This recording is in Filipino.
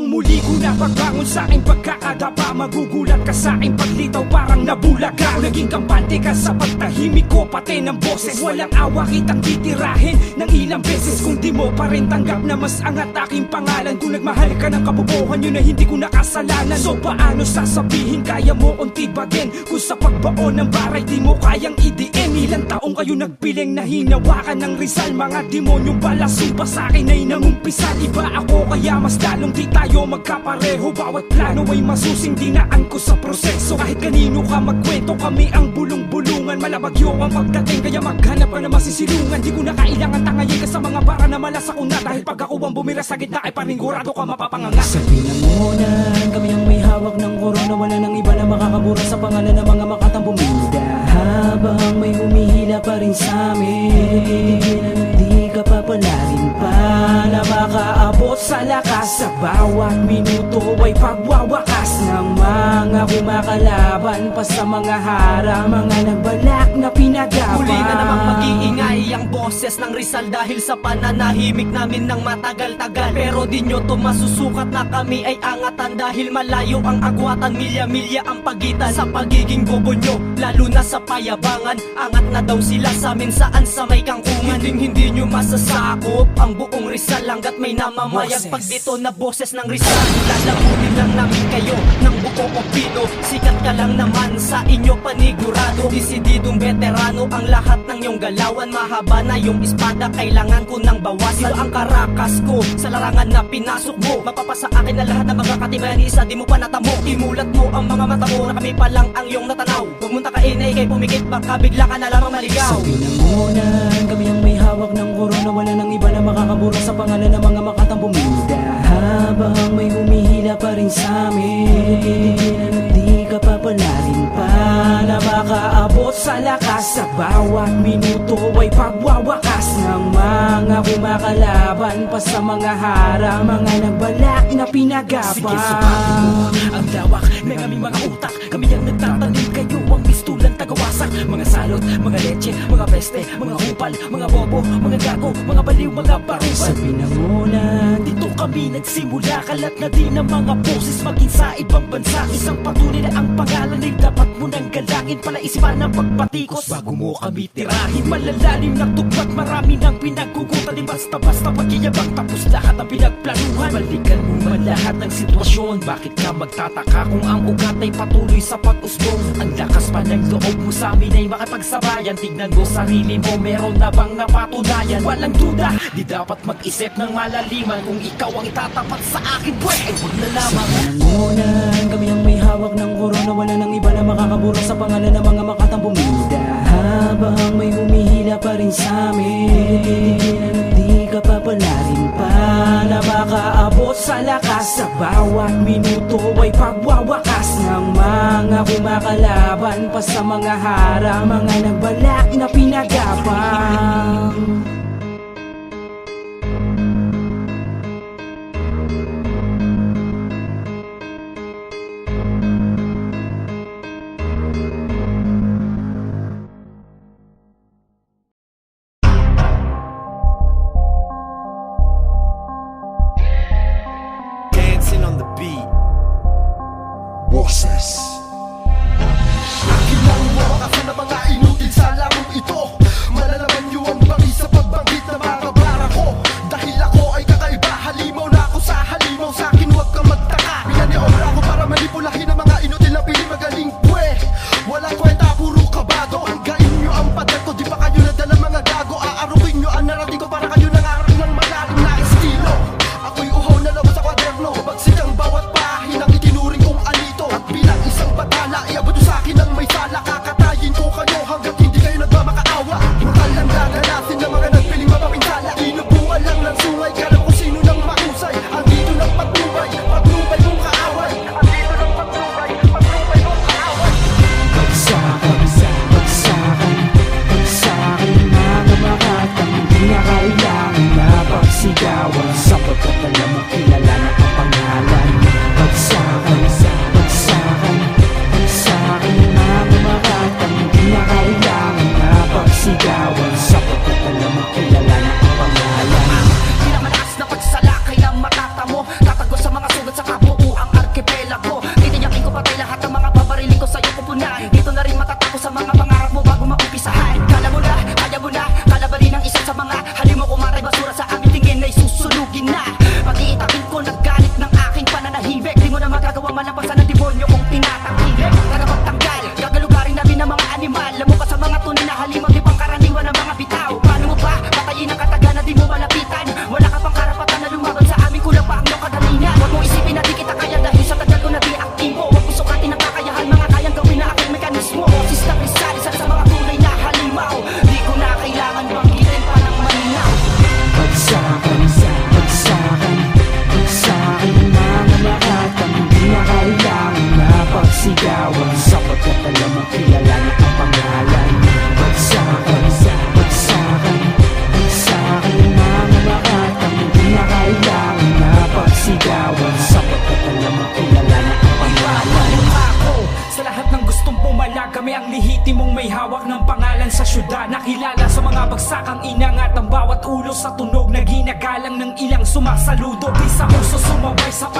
Muli ko na pagbangon sa aking pagkakadapa. Magugulat ka sa aking paglitaw, parang nabulaga. Naging kampante ka sa pagtahimik ko, pati ng boses. Walang awa kitang titirahin ng ilang beses. Kung di mo pa rin tanggap na mas angat aking pangalan. Kung nagmahal ka ng kabubuhan, yun na hindi ko nakasalanan. So paano sasabihin, kaya mo kong tibagin? Kung sa pagbaon ng baray di mo kayang idiin. Ilang taong kayo nagpiling na hinawakan ng Rizal. Mga demonyong balasumpa sa akin ay nangumpisan. Iba ako kaya mas lalong di tayo magkapareho. Bawat plano ay masusing dinaan ko sa proseso. Kahit kanino ka magkwento, kami ang bulong-bulungan. Malabagyo ang pagdating, kaya maghanap ka na masisilungan. Di ko na kailangan tangayin ka sa mga bara na malas ako na. Dahil pag ako ang bumira sa gitna ay panigurado ka mapapanganga. Sa pinangunan, kami ang may hawak ng korona. Wala nang iba na makakabura sa pangalan ng mga makatang bumida. Habang may humihila pa rin sa amin, di ka papalarin pa na makaabot sa lakas. Sa bawat minuto ay pagwawakas ng mga kumakalaban pa sa mga harang, mga nagbalak na pinagapan. Muli na namang mag-iingay ang boses ng Rizal dahil sa pananahimik namin ng matagal-tagal. Pero di nyo to masusukat na kami ay angatan dahil malayo ang agwatan, milya-milya ang pagitan sa pagiging bobo nyo, lalo na sa payabangan. Angat na daw sila sa amin saan sa may kangkungan. Hindi nyo masasakop ang buong Rizal hanggat may namamayag. Pag dito na boses ng Rizal, lalamunin lang namin kayo ng buo o pino. Sikat ka lang naman sa inyo panigurado. Desididong veterano ang lahat ng iyong galawan. Mahaba na yung espada, kailangan ko nang bawasan. Iba ang karakas ko sa larangan na pinasok mo. Mapapasa akin na lahat ng mga katibayan. Isa di mo pa natamo, imulat mo ang mga mata mo na kami pa lang ang iyong natanaw. Huwag mong takainay kay pumikit, baka bigla ka na lamang maligaw. Sa pinangunan, kami ang may hawak ng korona. Wala nang iba na makakabura sa pangalan ng mga makatang bumida. Habang may humihila pa rin sa amin, di ka papalarin pa na makaabot sa lakas. Sa bawat minuto ay pagwawakas ng mga kumakalaban pa sa mga harang, mga nagbalak na pinagapan. Sige, subatin mo ang lawak ng aming mga utak. Kami ang nagtatanim, kayo ang pistulang tagawasak. Mga salot, mga leche, mga peste, mga hupal, mga bobo, mga gago, mga baliw, mga baruban. Sa pinangunan, dito kami nagsimula, kalat na din ang mga boses. Maging sa ibang bansa, isang patunay na ang pangalan ay dapat mo nang galangin. Palaisipan ng pagpatikos bago mo kami tirahin. Malalalim na tugbat, marami nang pinagugutan. Di basta-basta pag-iyabang, tapos lahat ang pinagplanuhan. Balikan mo man lahat ng sitwasyon. Bakit ka magtataka kung ang ugat ay patuloy sa pag-usbong? Ang lakas pa ng loob mo sa amin ay makipagsabayan. Tignan mo sarili mo, meron na bang napatunayan? Walang duda, di dapat mag-isip ng malaliman. Kung ikaw ang itatapat sa akin, boy, ay huwag na lamang. sa pinangunan, kami ang may hawak ng korona. Wala nang iba na makakabura sa pangalan ng mga makatang bumida. Habang may humihila pa rin sa amin, di ka papalarin pa na makaabot sa lakas. Sa bawat minuto ay pagwawakas ng mga kumakalaban pa sa mga harang, mga nagbalak na pinagapan. On the beat. Boses. Akin lang mo ako na mga inutil sa larong ito. Malalaman nyo ang bangis sa pagbang ang inangat ang bawat ulo sa tunog na ginagalang ng ilang sumasaludo. Di sa uso sumaway sa